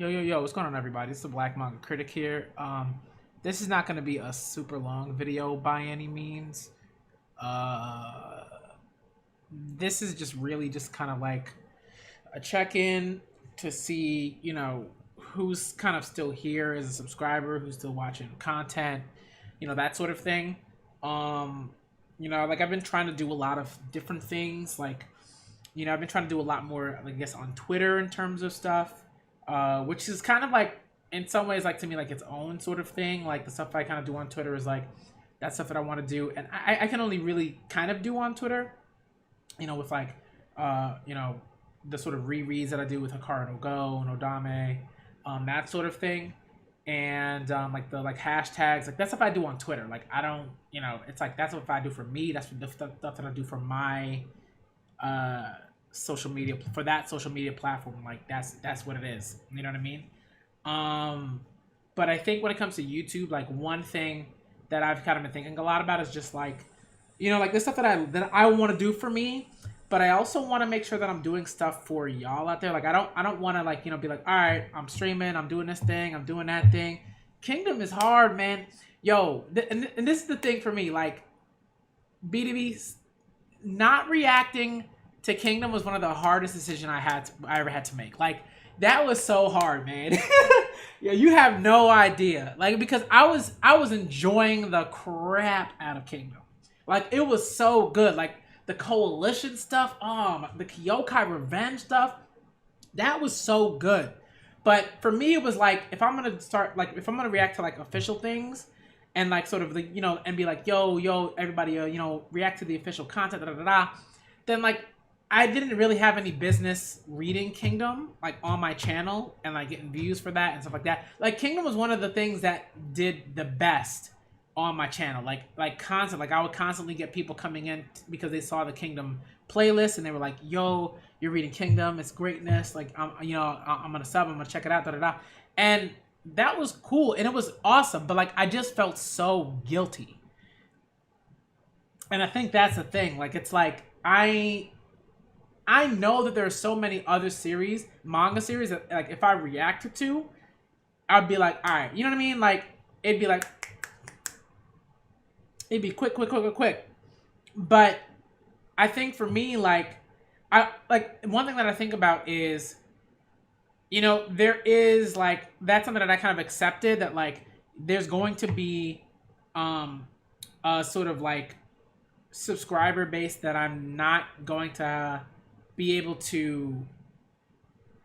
Yo, what's going on, everybody? It's the Black Manga Critic here. This is not going to be a super long video by any means. Uh, this is just really just kind of like a check-in to see, who's kind of still here as a subscriber, who's still watching content, that sort of thing. Like I've been trying to do a lot of different things. Like, I've been trying to do a lot more, I guess, on Twitter in terms of stuff. Which is kind of like, in some ways, like to me, like its own sort of thing. Like the stuff I kind of do on Twitter is like that stuff that I want to do, and I can only really kind of do on Twitter, with like, the sort of rereads that I do with Hikaru no Go, Nodame, that sort of thing, and like the hashtags, like that stuff I do on Twitter. Like I don't, it's like that's what I do for me. That's the stuff that I do for my social media, for that social media platform. Like that's what it is, you know what I mean? But I think when it comes to YouTube, like one thing that I've kind of been thinking a lot about is just like, like the stuff that I want to do for me, but I also want to make sure that I'm doing stuff for y'all out there. Like I don't want to like, be like, all right, I'm streaming, I'm doing this thing, I'm doing that thing. Kingdom is hard, man. Yo, and this is the thing for me, like B2B not reacting to Kingdom was one of the hardest decisions I ever had to make. Like that was so hard, man. Yeah, you have no idea. Like because I was enjoying the crap out of Kingdom. Like it was so good. Like the coalition stuff, the Kyokai revenge stuff, that was so good. But for me, it was like if I'm gonna react to like official things, and like sort of and be like, yo, everybody, react to the official content, then like I didn't really have any business reading Kingdom like on my channel and like getting views for that and stuff like that. Like Kingdom was one of the things that did the best on my channel. Like constant, like I would constantly get people coming in because they saw the Kingdom playlist and they were like, yo, you're reading Kingdom, it's greatness. Like I'm gonna sub, I'm gonna check it out, and that was cool and it was awesome. But like I just felt so guilty, and I think that's the thing. Like it's like I know that there are so many other manga series that like if I reacted to, I'd be like, all right, you know what I mean? Like it'd be quick. But I think for me, like one thing that I think about is, there is like that's something that I kind of accepted, that like there's going to be a sort of like subscriber base that I'm not going to be able to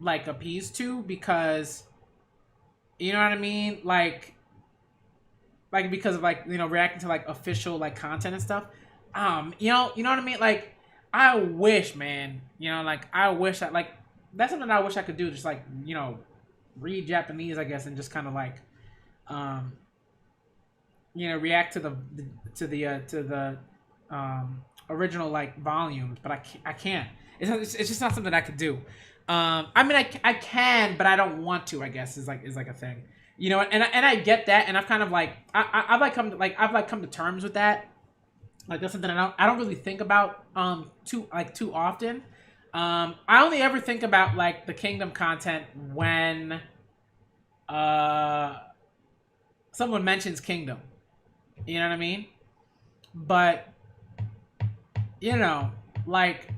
like appease to, because you know what I mean, like because of like reacting to like official like content and stuff. You know what I mean, like I wish, man, like I wish that like that's something I wish I could do, just like read Japanese, I guess, and just kind of like react to the original like volumes, but I can't. It's just not something I could do. I mean, I can, but I don't want to, I guess, is like a thing, and I get that, and I've kind of like I've come to terms with that. Like that's something I don't really think about too often. I only ever think about like the Kingdom content when someone mentions Kingdom. You know what I mean? But like,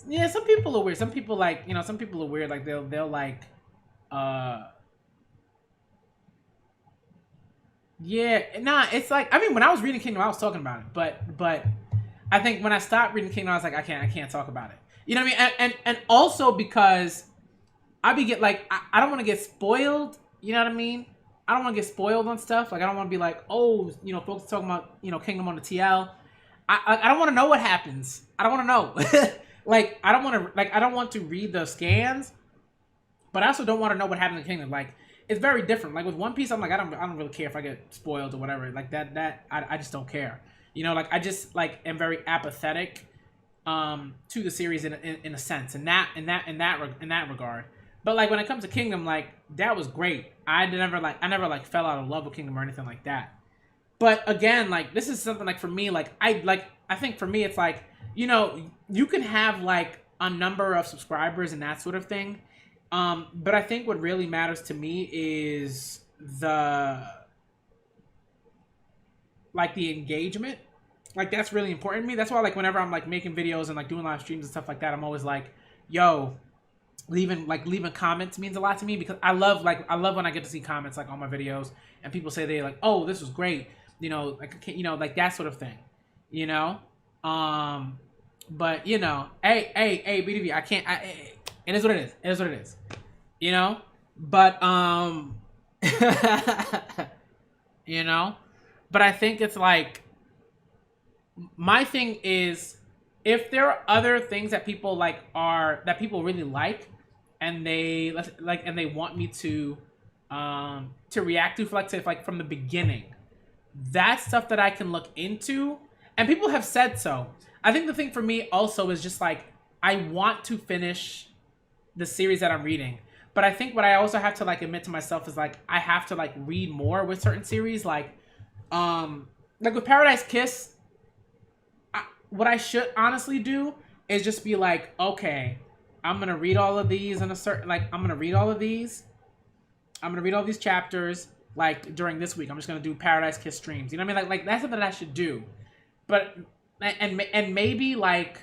yeah, some people are weird. Some people like, some people are weird. Like they'll like, yeah, nah. It's like, I mean, when I was reading Kingdom, I was talking about it, but I think when I stopped reading Kingdom, I was like, I can't talk about it. You know what I mean? And also because I don't want to get spoiled. You know what I mean? I don't want to get spoiled on stuff. Like I don't want to be like, oh, folks are talking about Kingdom on the TL. I don't want to know what happens. I don't want to know. Like I don't want to read the scans, but I also don't want to know what happens in Kingdom. Like it's very different. Like with One Piece, I'm like I don't really care if I get spoiled or whatever. Like that I just don't care. Like I just like am very apathetic to the series in a sense, in that regard. But like when it comes to Kingdom, like that was great. I never fell out of love with Kingdom or anything like that. But again, like this is something like for me, like I think for me it's like, you can have like a number of subscribers and that sort of thing, But I think what really matters to me is the engagement. Like that's really important to me. That's why like whenever I'm like making videos and like doing live streams and stuff like that, I'm always like, yo, leaving comments means a lot to me, because I love when I get to see comments like on my videos and people say they like, oh, this was great, like that sort of thing, you know. But hey, BDV, I can't. It is what it is. It is what it is, you know. But you know, but I think it's like, my thing is, if there are other things that people that people really like, and they want me to react to, for like, say, like from the beginning, that's stuff that I can look into, and people have said so. I think the thing for me also is just like, I want to finish the series that I'm reading, but I think what I also have to like admit to myself is like, I have to like read more with certain series, like with Paradise Kiss. What I should honestly do is just be like, okay, I'm gonna read all of these in a certain, like, I'm gonna read all these chapters like during this week. I'm just gonna do Paradise Kiss streams. You know what I mean? Like that's something that I should do. But and maybe like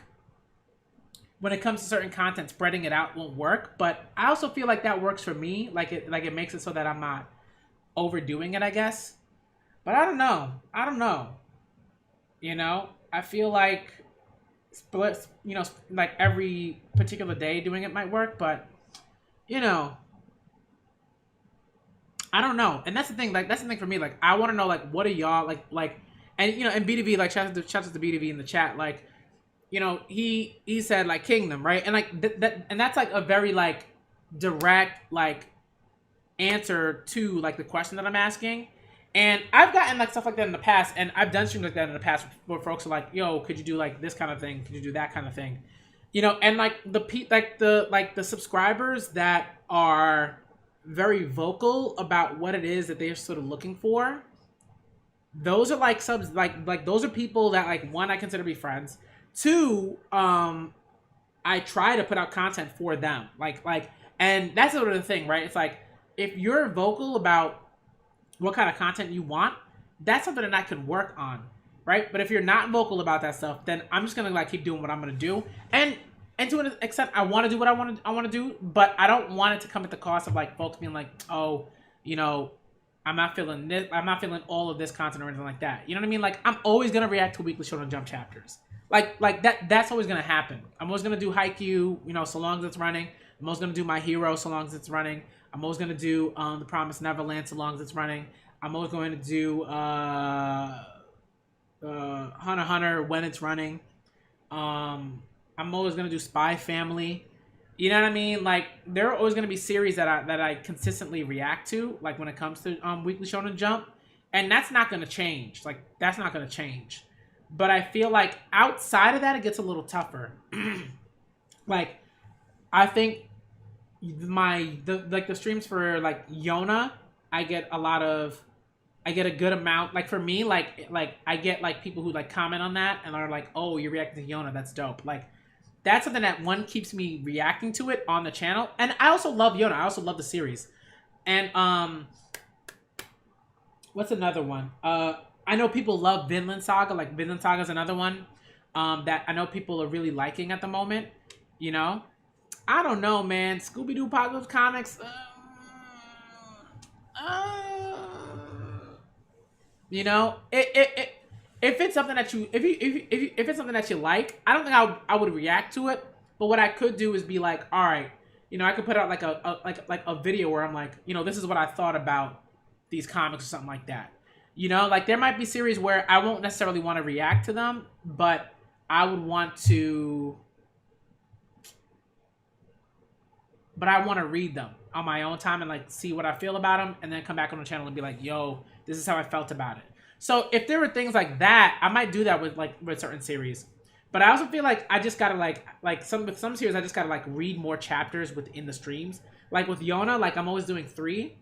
when it comes to certain content, spreading it out won't work. But I also feel like that works for me. Like it makes it so that I'm not overdoing it, I guess. But I don't know. You know, I feel like splits, like every particular day doing it might work, but I don't know. And that's the thing. Like that's the thing for me. Like I want to know, like, what are y'all like, and and BDV, like, shout out to BDV in the chat. Like, he said like Kingdom, right? And like and that's like a very like direct like answer to like the question that I'm asking. And I've gotten like stuff like that in the past, and I've done streams like that in the past where folks are like, yo, could you do like this kind of thing? Could you do that kind of thing? And like the subscribers that are very vocal about what it is that they're sort of looking for, those are like subs, like those are people that, like, one, I consider to be friends. Two, I try to put out content for them. Like, and that's sort of the thing, right? It's like, if you're vocal about what kind of content you want, that's something that I can work on, right? But if you're not vocal about that stuff, then I'm just gonna like keep doing what I'm gonna do, and to an extent, I want to do what I want to do, but I don't want it to come at the cost of like folks being like, oh, I'm not feeling this, I'm not feeling all of this content or anything like that. You know what I mean? Like, I'm always gonna react to Weekly Shonen Jump chapters, like that's always gonna happen. I'm always gonna do Haikyu, so long as it's running. I'm always gonna do My Hero so long as it's running. I'm always going to do The Promised Neverland so long as it's running. I'm always going to do Hunter x Hunter when it's running. I'm always going to do Spy Family. You know what I mean? Like, there are always going to be series that I consistently react to, like when it comes to Weekly Shonen Jump. And that's not going to change. Like, that's not going to change. But I feel like outside of that, it gets a little tougher. Like, I think the streams for like Yona, I get a good amount. Like for me, like I get like people who like comment on that and are like, oh, you're reacting to Yona, that's dope. Like that's something that, one, keeps me reacting to it on the channel. And I also love Yona. I also love the series. And what's another one? I know people love Vinland Saga. Like Vinland Saga is another one that I know people are really liking at the moment. I don't know, man. Scooby-Doo Apocalypse comics. If it's something that you, if it's something that you like, I don't think I would react to it. But what I could do is be like, all right, I could put out like a video where I'm like, this is what I thought about these comics or something like that. Like there might be series where I won't necessarily want to react to them, but I would want to. But I want to read them on my own time and like see what I feel about them, and then come back on the channel and be like, yo, this is how I felt about it. So if there were things like that, I might do that with certain series. But I also feel like I just gotta like some series, I just gotta like read more chapters within the streams. Like with Yona, like I'm always doing 3,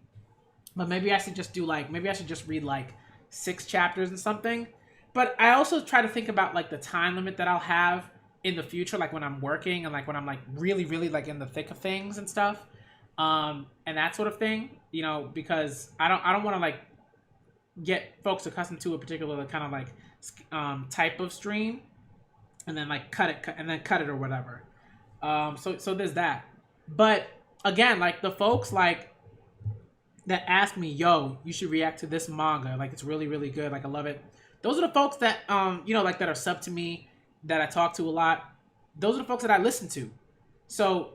but maybe I should just do maybe I should just read like 6 chapters and something. But I also try to think about like the time limit that I'll have in the future, like when I'm working and like when I'm like really, really like in the thick of things and stuff. and that sort of thing. You know, because I don't want to like get folks accustomed to a particular kind of like type of stream, and then like cut it or whatever. So there's that. But again, like the folks like that ask me, yo, you should react to this manga. Like it's really, really good. Like I love it. Those are the folks that you know, like that are sub to me, that I talk to a lot. Those are the folks that I listen to. So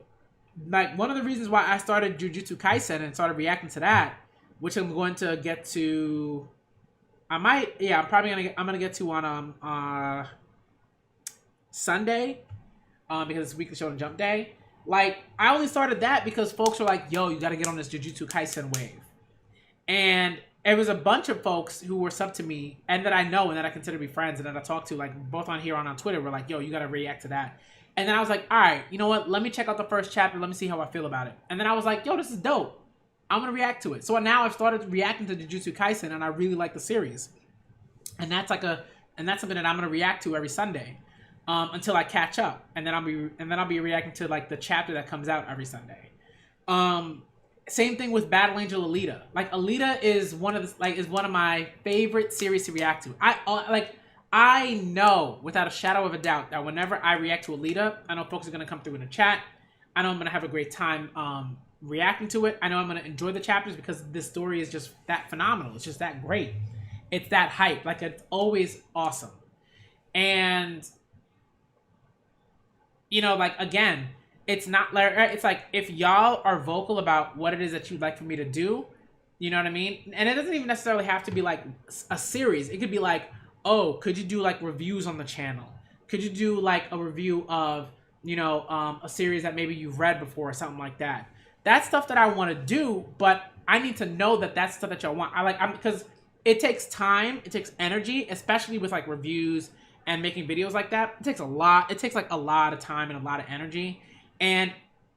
like one of the reasons why I started Jujutsu Kaisen and started reacting to that, which I'm going to get to, I'm gonna get to on Sunday, because it's weekly show and jump day. Like I only started that because folks were like, yo, you gotta get on this Jujutsu Kaisen wave. And it was a bunch of folks who were sub to me and that I know and that I consider to be friends and that I talk to, like both on here and on Twitter, were like, yo, you gotta react to that. And then I was like, all right, you know what? Let me check out the first chapter. Let me see how I feel about it. And then I was like, yo, this is dope. I'm gonna react to it. So now I've started reacting to Jujutsu Kaisen, and I really like the series. And that's something that I'm gonna react to every Sunday, until I catch up, and then I'll be reacting to like the chapter that comes out every Sunday. Same thing with Battle Angel Alita. Like Alita is one of my favorite series to react to. I know without a shadow of a doubt that whenever I react to Alita, I know folks are gonna come through in the chat. I know I'm gonna have a great time reacting to it. I know I'm gonna enjoy the chapters because this story is just that phenomenal. It's just that great. It's that hype. Like it's always awesome. And you know, like again, it's not like, it's like if y'all are vocal about what it is that you'd like for me to do, you know what I mean? And it doesn't even necessarily have to be like a series. It could be like, oh, could you do like reviews on the channel? Could you do like a review of, you know, a series that maybe you've read before or something like that? That's stuff that I want to do, but I need to know that that's stuff that y'all want. Because it takes time, it takes energy, especially with like reviews and making videos like that. It takes like a lot of time and a lot of energy. And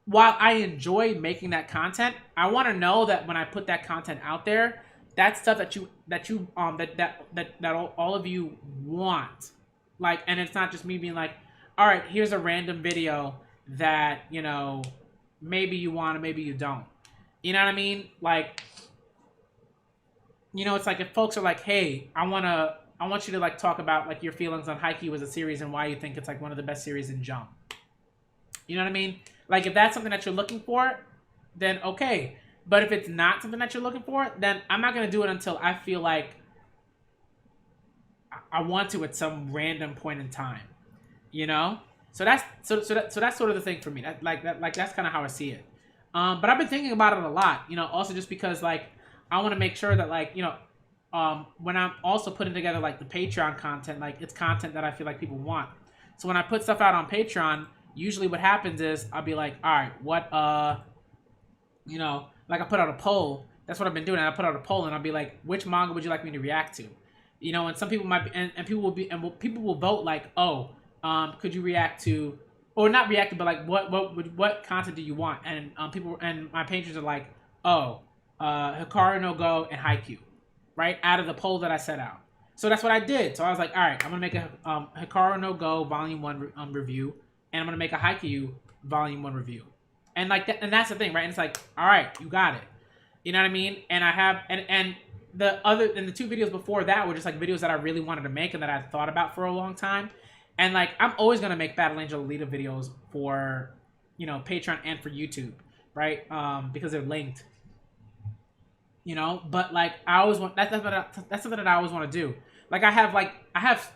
while I enjoy making that content, I want to know that when I put that content out there, that's stuff that all of you want. Like, and it's not just me being like, all right, here's a random video that, you know, maybe you want and maybe you don't. You know what I mean? Like, you know, it's like if folks are like, hey, I want you to like talk about like your feelings on Haikyu as a series and why you think it's like one of the best series in Jump. You know what I mean? Like if that's something that you're looking for, then okay. But if it's not something that you're looking for, then I'm not gonna do it until I feel like I want to at some random point in time. You know? So that's that's sort of the thing for me. That's kind of how I see it. But I've been thinking about it a lot. You know, also just because like I want to make sure that like, you know, when I'm also putting together like the Patreon content, like it's content that I feel like people want. So when I put stuff out on Patreon, usually what happens is I'll be like, all right, what, you know, like I put out a poll. That's what I've been doing. I put out a poll and I'll be like, which manga would you like me to react to? You know, and some people might be, and people will be, and people will vote like, oh, could you react to, or not react to, but like what content do you want? And people and my patrons are like, oh, Hikaru no Go and Haikyu, right? Out of the poll that I set out. So that's what I did. So I was like, all right, I'm gonna make a Hikaru no Go Volume 1 review, and I'm gonna make a Haikyu Volume 1 review. And like that, and that's the thing, right? And it's like, all right, you got it. You know what I mean? And I have, and the two videos before that were just like videos that I really wanted to make and that I thought about for a long time. And like, I'm always gonna make Battle Angel Alita videos for, you know, Patreon and for YouTube, right? Because they're linked. You know, but like I always want that's something that I always want to do. Like I have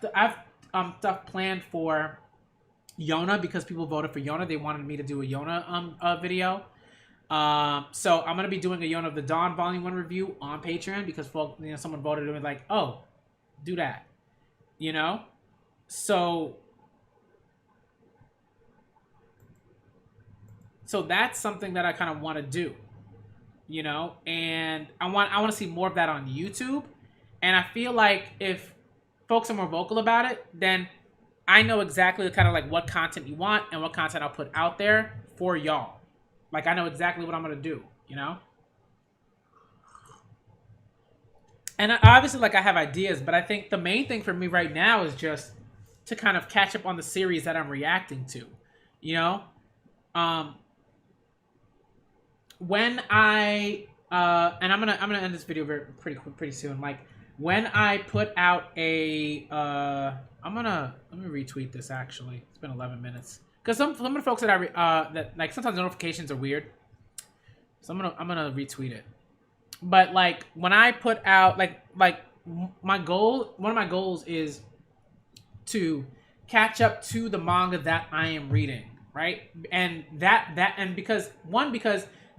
stuff planned for Yona because people voted for Yona. They wanted me to do a Yona video. So I'm gonna be doing a Yona of the Dawn Volume 1 review on Patreon because folk, you know, someone voted and was like, oh, do that. You know? So that's something that I kind of want to do. You know, and I want to see more of that on YouTube. And I feel like if folks are more vocal about it, then I know exactly kind of like what content you want and what content I'll put out there for y'all. Like I know exactly what I'm gonna do, you know. And obviously, like I have ideas, but I think the main thing for me right now is just to kind of catch up on the series that I'm reacting to, you know. when I and I'm gonna end this video pretty soon. Like when I put out a let me retweet this actually. It's been 11 minutes because some of the folks that that like sometimes notifications are weird, so I'm gonna retweet it. But like when I put out like my goal, one of my goals is to catch up to the manga that I am reading, right? And because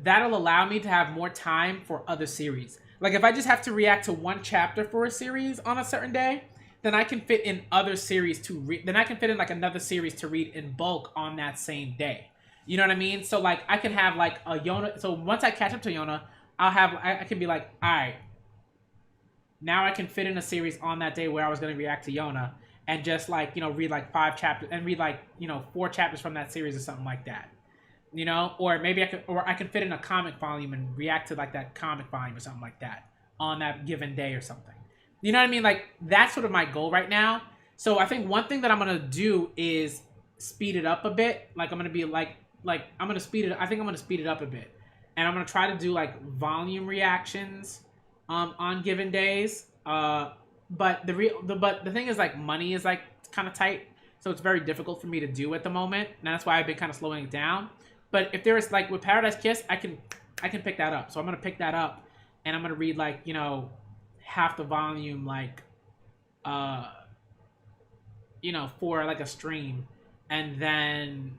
that'll allow me to have more time for other series. Like if I just have to react to one chapter for a series on a certain day, then I can fit in other series to read. Then I can fit in like another series to read in bulk on that same day. You know what I mean? So like I can have like a Yona. So once I catch up to Yona, I can be like, all right, now I can fit in a series on that day where I was going to react to Yona and just like, read like 5 chapters and read like, 4 chapters from that series or something like that. Or maybe I can fit in a comic volume and react to like that comic volume or something like that on that given day or something. You know what I mean? Like that's sort of my goal right now. So I think one thing that I'm going to do is speed it up a bit. Like I'm going to be like I'm going to speed it. I think I'm going to speed it up a bit. And I'm going to try to do like volume reactions on given days. But the thing is like money is like kind of tight, so it's very difficult for me to do at the moment, and that's why I've been kind of slowing it down. But if there is like with Paradise Kiss, I can pick that up. So I'm gonna pick that up, and I'm gonna read like half the volume like for like a stream, and then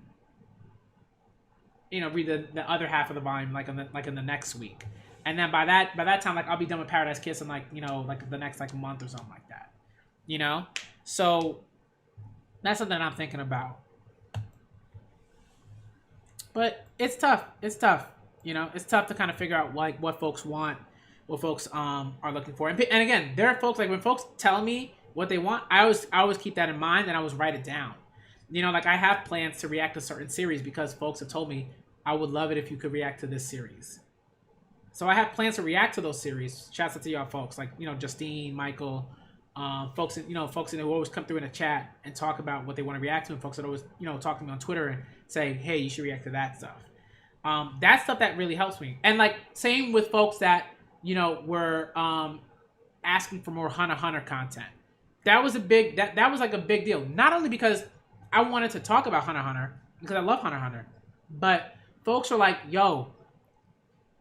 read the other half of the volume like in the next week. And then by that time, like I'll be done with Paradise Kiss in like like the next like month or something like that. So that's something I'm thinking about. But it's tough. It's tough. It's tough to kind of figure out like what folks want, what folks are looking for. And again, there are folks like when folks tell me what they want, I always keep that in mind and I always write it down. Like I have plans to react to certain series because folks have told me I would love it if you could react to this series. So I have plans to react to those series. Shouts out to y'all folks like Justine, Michael, folks who always come through in the chat and talk about what they want to react to, and folks that always talk to me on Twitter and say, hey, you should react to that stuff. That's stuff that really helps me. And like same with folks that were asking for more Hunter x Hunter content. That was a big that was like a big deal. Not only because I wanted to talk about Hunter x Hunter because I love Hunter x Hunter, but folks are like, yo.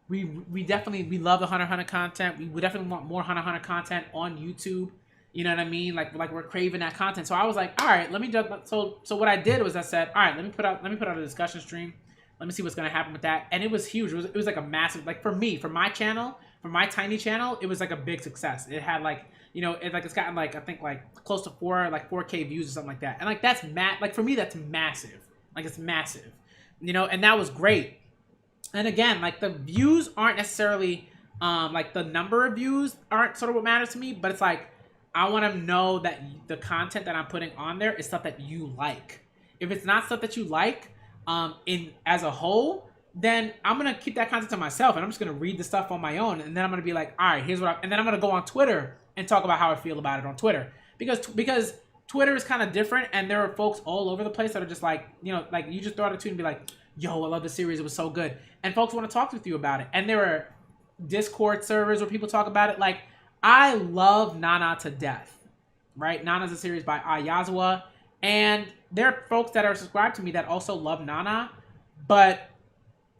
We definitely love the Hunter x Hunter content. We definitely want more Hunter x Hunter content on YouTube. You know what I mean? Like we're craving that content. So I was like, all right, let me just so what I did was I said, all right, let me put out a discussion stream. Let me see what's gonna happen with that. And it was huge. It was like a massive, like for me, for my channel, for my tiny channel, it was like a big success. It had like it's gotten like I think like close to 4K views or something like that. And like that's like for me that's massive. Like it's massive. And that was great. And again, like the views aren't necessarily like the number of views aren't sort of what matters to me, but it's like I want to know that the content that I'm putting on there is stuff that you like. If it's not stuff that you like in as a whole, then I'm gonna keep that content to myself and I'm just gonna read the stuff on my own, and then I'm gonna be like, all right, here's what and then I'm gonna go on Twitter and talk about how I feel about it on Twitter because Twitter is kind of different, and there are folks all over the place that are just like like you just throw out a tweet and be like, yo, I love the series, it was so good. And folks want to talk with you about it. And there are Discord servers where people talk about it. Like, I love Nana to death, right? Nana's a series by Ayazawa. And there are folks that are subscribed to me that also love Nana, but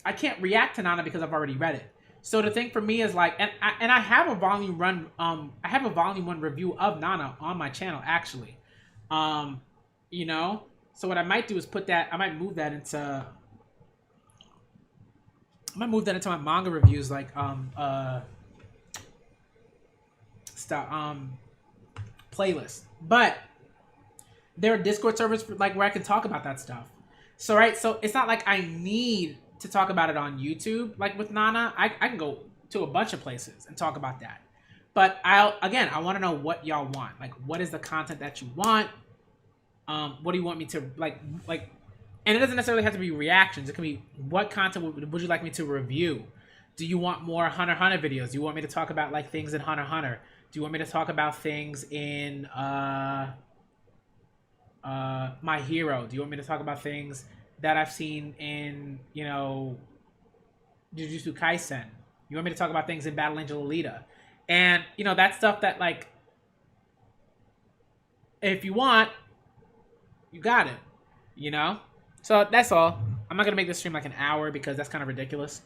I can't react to Nana because I've already read it. So the thing for me is like, and I have a volume 1 review of Nana on my channel, actually. So what I might do is I might move that into my manga reviews, like playlist. But there are Discord servers for, like where I can talk about that stuff. So right, so it's not like I need to talk about it on YouTube. Like with Nana, I can go to a bunch of places and talk about that. But I want to know what y'all want. Like, what is the content that you want? What do you want me to like? And it doesn't necessarily have to be reactions. It can be, what content would you like me to review? Do you want more Hunter x Hunter videos? Do you want me to talk about like things in Hunter x Hunter? Do you want me to talk about things in My Hero? Do you want me to talk about things that I've seen in Jujutsu Kaisen. You want me to talk about things in Battle Angel Alita. And, you know, that's stuff that, like, if you want, you got it, you know? So that's all. I'm not going to make this stream like an hour because that's kind of ridiculous.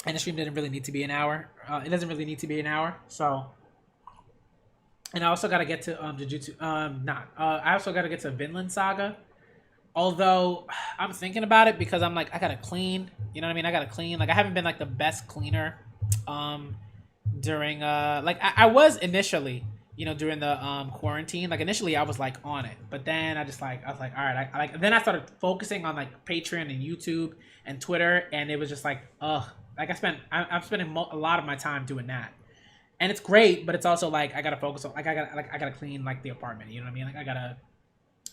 And the stream didn't really need to be an hour. It doesn't really need to be an hour. So, and I also got to get to Jujutsu. I also got to get to Vinland Saga. Although I'm thinking about it because I'm like, I got to clean. You know what I mean? I got to clean. Like, I haven't been like the best cleaner during like I was initially, you know, during the quarantine. Like, initially I was like on it, but then I was like, all right, then I started focusing on like Patreon and YouTube and Twitter, and it was just like, ugh. Like, I'm spending a lot of my time doing that, and it's great, but it's also like I gotta focus on, like, I gotta clean like the apartment. You know what I mean? Like, I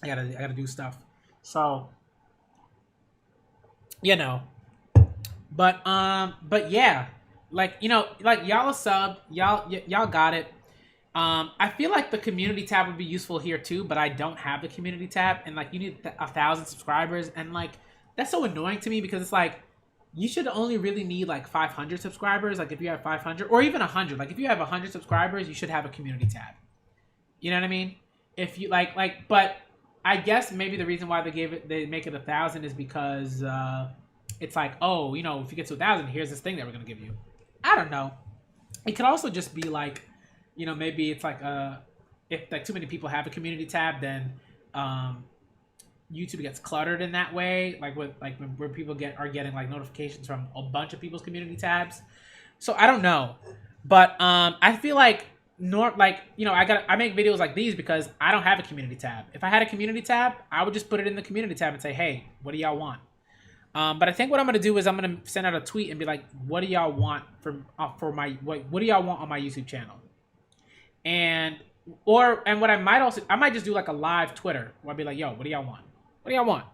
gotta do stuff. So, you know, but yeah, like, you know, like, y'all a sub, y'all got it. I feel like the community tab would be useful here too, but I don't have the community tab, and like, you need 1,000 subscribers, and like, that's so annoying to me because it's like, you should only really need like 500 subscribers. Like, if you have 500 or even 100, like if you have 100 subscribers, you should have a community tab. You know what I mean? If you but I guess maybe the reason why they make it 1,000 is because it's like, oh, you know, if you get to 1,000, here's this thing that we're gonna give you. I don't know. It could also just be like, you know, maybe it's like if like too many people have a community tab, then YouTube gets cluttered in that way, like with like where people are getting like notifications from a bunch of people's community tabs. So I don't know, but I feel like you know, I make videos like these because I don't have a community tab. If I had a community tab, I would just put it in the community tab and say, hey, what do y'all want? But I think what I'm gonna do is I'm gonna send out a tweet and be like, what do y'all want for my what do y'all want on my YouTube channel? And what I might just do like a live Twitter where I'd be like, yo, what do y'all want? What do y'all want?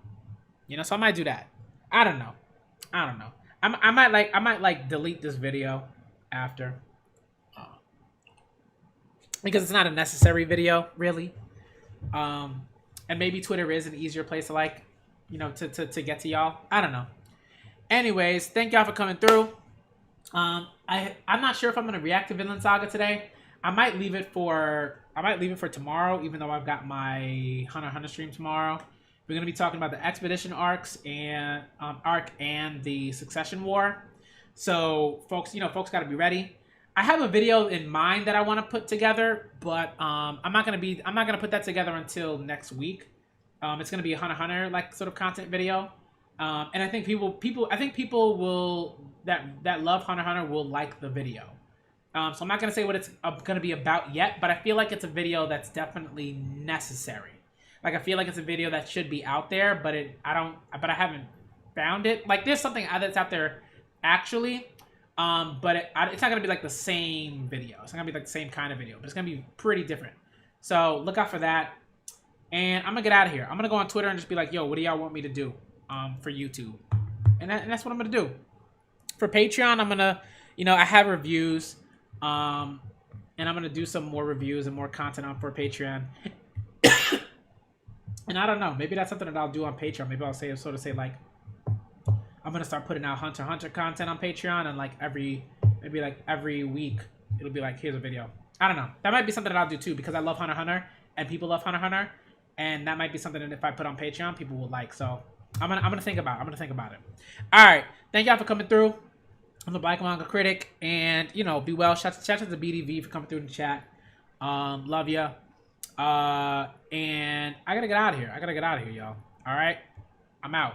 You know, so I might do that. I don't know. I might delete this video after because it's not a necessary video, really. And maybe Twitter is an easier place to, like, you know, to get to y'all. I don't know. Anyways, thank y'all for coming through. I'm not sure if I'm gonna react to Vinland Saga today. I might leave it for tomorrow, even though I've got my Hunter x Hunter stream tomorrow. We're gonna be talking about the Expedition arc and the Succession War. So folks got to be ready. I have a video in mind that I want to put together, but I'm not gonna put that together until next week. It's gonna be a Hunter x Hunter like sort of content video, and I think people will that love Hunter x Hunter will like the video. So I'm not gonna say what it's gonna be about yet, but I feel like it's a video that's definitely necessary. Like, I feel like it's a video that should be out there, but I haven't found it. Like, there's something that's out there actually, but it's not gonna be like the same video. It's not gonna be like the same kind of video, but it's gonna be pretty different. So look out for that. And I'm gonna get out of here. I'm gonna go on Twitter and just be like, yo, what do y'all want me to do for YouTube? And that's what I'm gonna do. For Patreon, I'm gonna, you know, I have reviews, and I'm gonna do some more reviews and more content for Patreon. And I don't know, maybe that's something that I'll do on Patreon. Maybe I'll say like, I'm gonna start putting out Hunter x Hunter content on Patreon, and like every week it'll be like, here's a video. I don't know. That might be something that I'll do too, because I love Hunter x Hunter and people love Hunter x Hunter, and that might be something that if I put on Patreon, people will like. So I'm gonna think about it. All right, thank y'all for coming through. I'm the Black Manga Critic, and you know, be well. Shout out to BDV for coming through in the chat. Love ya. And I gotta get out of here. Y'all. All right, I'm out.